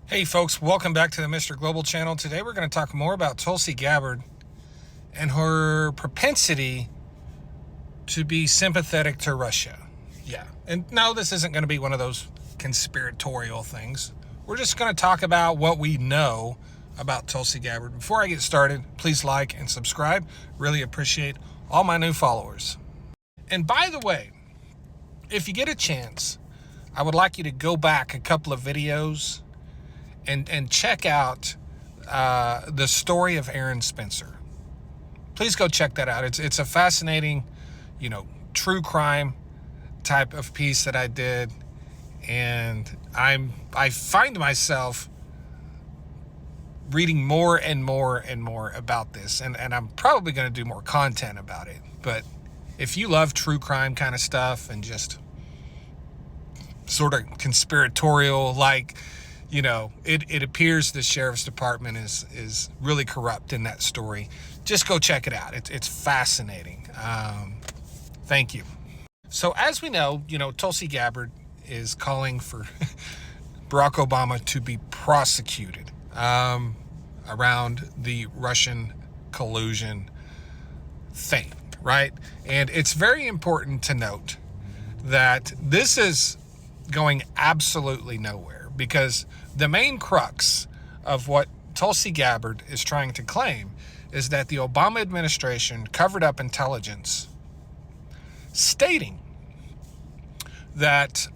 Hey folks, welcome back to the Mr. Global channel. Today we're going to talk more about Tulsi Gabbard and her propensity to be sympathetic to Russia. Yeah, and no, this isn't going to be one of those conspiratorial things. We're just going to talk about what we know about Tulsi Gabbard. Before I get started, please like and subscribe. Really appreciate all my new followers. And by the way, if you get a chance, I would like you to go back a couple of videos and check out the story of Aaron Spencer. Please go check that out. It's a fascinating, true crime type of piece that I did, and I find myself reading more and more and more about this, and I'm probably going to do more content about it. But if you love true crime kind of stuff and just sort of conspiratorial, it appears the sheriff's department is really corrupt in that story, just go check it out. It's fascinating. Thank you. So as we know, Tulsi Gabbard is calling for Barack Obama to be prosecuted around the Russian collusion thing, right? And it's very important to note that this is going absolutely nowhere, because the main crux of what Tulsi Gabbard is trying to claim is that the Obama administration covered up intelligence stating that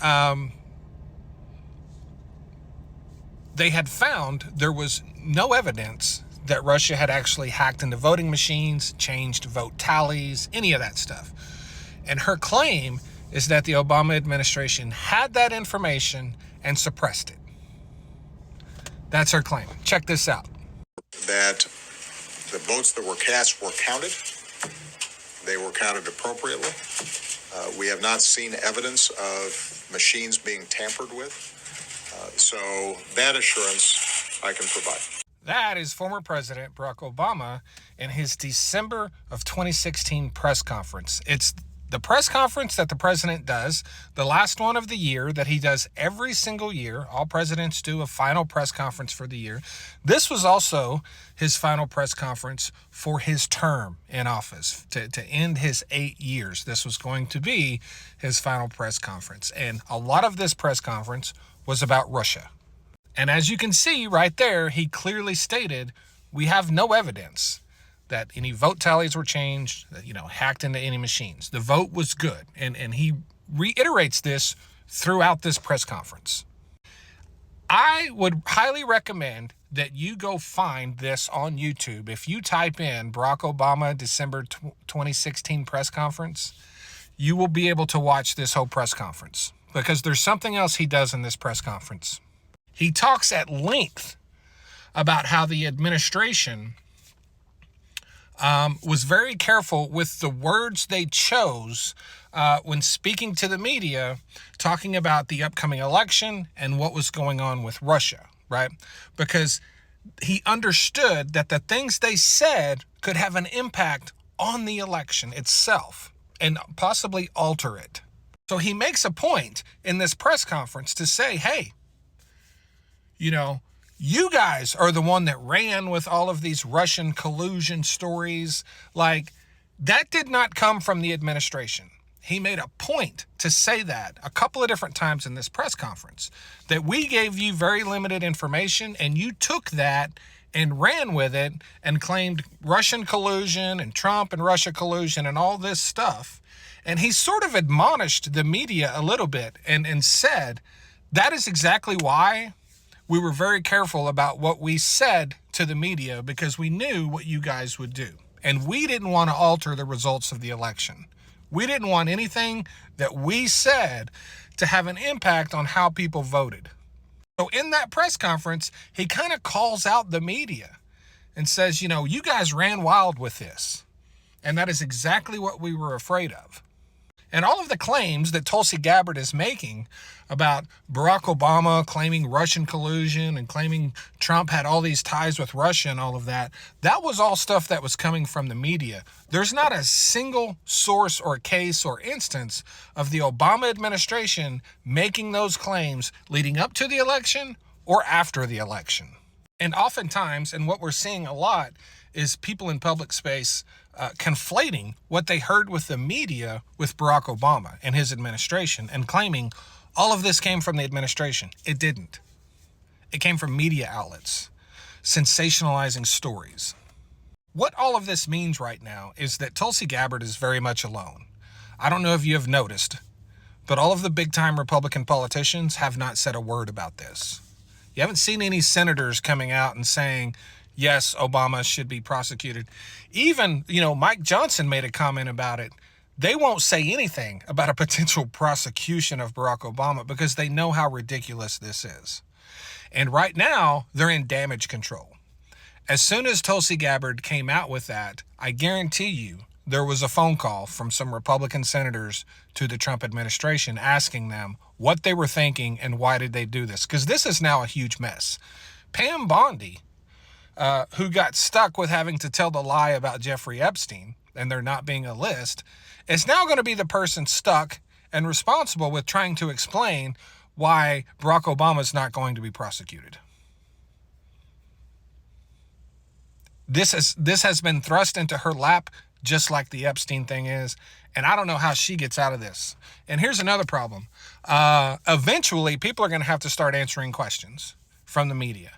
they had found there was no evidence that Russia had actually hacked into voting machines, changed vote tallies, any of that stuff. And her claim is that the Obama administration had that information and suppressed it. That's her claim. Check this out. That the votes that were cast were counted. They were counted appropriately. We have not seen evidence of machines being tampered with. So that assurance I can provide. That is former President Barack Obama in his December of 2016 press conference. It's the press conference that the president does, the last one of the year that he does every single year. All presidents do a final press conference for the year. This was also his final press conference for his term in office, to end his 8 years. This was going to be his final press conference. And a lot of this press conference was about Russia. And as you can see right there, he clearly stated, we have no evidence that any vote tallies were changed, that, hacked into any machines. The vote was good. And he reiterates this throughout this press conference. I would highly recommend that you go find this on YouTube. If you type in Barack Obama December 2016 press conference, you will be able to watch this whole press conference, because there's something else he does in this press conference. He talks at length about how the administration was very careful with the words they chose when speaking to the media, talking about the upcoming election and what was going on with Russia, right? Because he understood that the things they said could have an impact on the election itself and possibly alter it. So he makes a point in this press conference to say, hey, you guys are the one that ran with all of these Russian collusion stories. That did not come from the administration. He made a point to say that a couple of different times in this press conference, that we gave you very limited information and you took that and ran with it and claimed Russian collusion and Trump and Russia collusion and all this stuff. And he sort of admonished the media a little bit and said, that is exactly why we were very careful about what we said to the media, because we knew what you guys would do. And we didn't want to alter the results of the election. We didn't want anything that we said to have an impact on how people voted. So in that press conference, he kind of calls out the media and says, you guys ran wild with this. And that is exactly what we were afraid of. And all of the claims that Tulsi Gabbard is making about Barack Obama claiming Russian collusion and claiming Trump had all these ties with Russia and all of that, that was all stuff that was coming from the media. There's not a single source or case or instance of the Obama administration making those claims leading up to the election or after the election. And oftentimes, and what we're seeing a lot, is people in public space conflating what they heard with the media with Barack Obama and his administration and claiming all of this came from the administration. It didn't. It came from media outlets sensationalizing stories. What all of this means right now is that Tulsi Gabbard is very much alone. I don't know if you have noticed, but all of the big-time Republican politicians have not said a word about this. You haven't seen any senators coming out and saying, yes, Obama should be prosecuted. Even, Mike Johnson made a comment about it. They won't say anything about a potential prosecution of Barack Obama because they know how ridiculous this is. And right now, they're in damage control. As soon as Tulsi Gabbard came out with that, I guarantee you there was a phone call from some Republican senators to the Trump administration asking them what they were thinking and why did they do this. Because this is now a huge mess. Pam Bondi, who got stuck with having to tell the lie about Jeffrey Epstein and there not being a list, is now going to be the person stuck and responsible with trying to explain why Barack Obama is not going to be prosecuted. This has been thrust into her lap just like the Epstein thing is, and I don't know how she gets out of this. And here's another problem. Eventually, people are going to have to start answering questions from the media.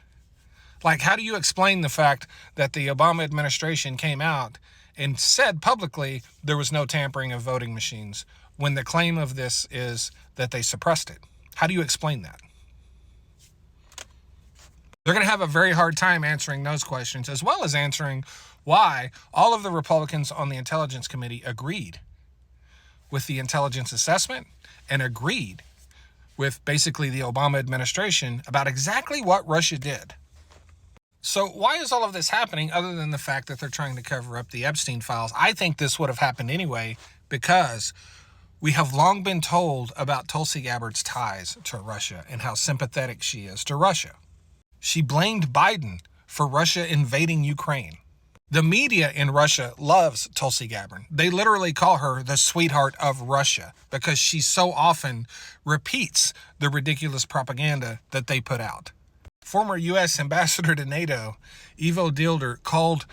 Like, how do you explain the fact that the Obama administration came out and said publicly there was no tampering of voting machines when the claim of this is that they suppressed it? How do you explain that? They're going to have a very hard time answering those questions, as well as answering why all of the Republicans on the Intelligence Committee agreed with the intelligence assessment and agreed with basically the Obama administration about exactly what Russia did. So why is all of this happening other than the fact that they're trying to cover up the Epstein files? I think this would have happened anyway because we have long been told about Tulsi Gabbard's ties to Russia and how sympathetic she is to Russia. She blamed Biden for Russia invading Ukraine. The media in Russia loves Tulsi Gabbard. They literally call her the sweetheart of Russia because she so often repeats the ridiculous propaganda that they put out. Former U.S. ambassador to NATO, Ivo Dilder, called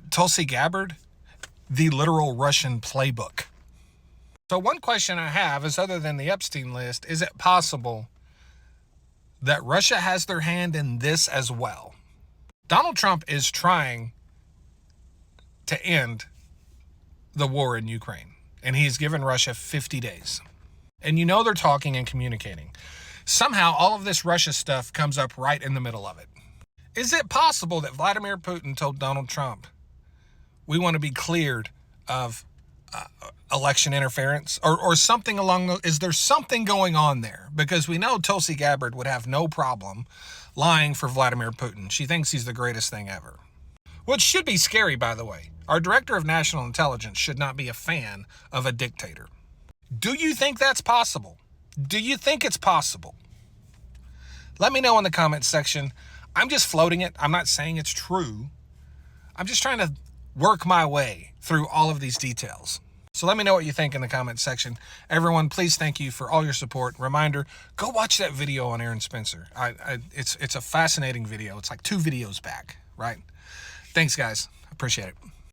Tulsi Gabbard the literal Russian playbook. So one question I have is, other than the Epstein list, is it possible that Russia has their hand in this as well? Donald Trump is trying to end the war in Ukraine, and he's given Russia 50 days. And they're talking and communicating. Somehow, all of this Russia stuff comes up right in the middle of it. Is it possible that Vladimir Putin told Donald Trump, we want to be cleared of election interference or something along those? Is there something going on there? Because we know Tulsi Gabbard would have no problem lying for Vladimir Putin. She thinks he's the greatest thing ever. Which should be scary, by the way. Our director of national intelligence should not be a fan of a dictator. Do you think that's possible? Do you think it's possible? Let me know in the comments section. I'm just floating it. I'm not saying it's true. I'm just trying to work my way through all of these details. So let me know what you think in the comments section. Everyone, please thank you for all your support. Reminder, go watch that video on Aaron Spencer. It's a fascinating video. It's like 2 videos back, right? Thanks, guys. Appreciate it.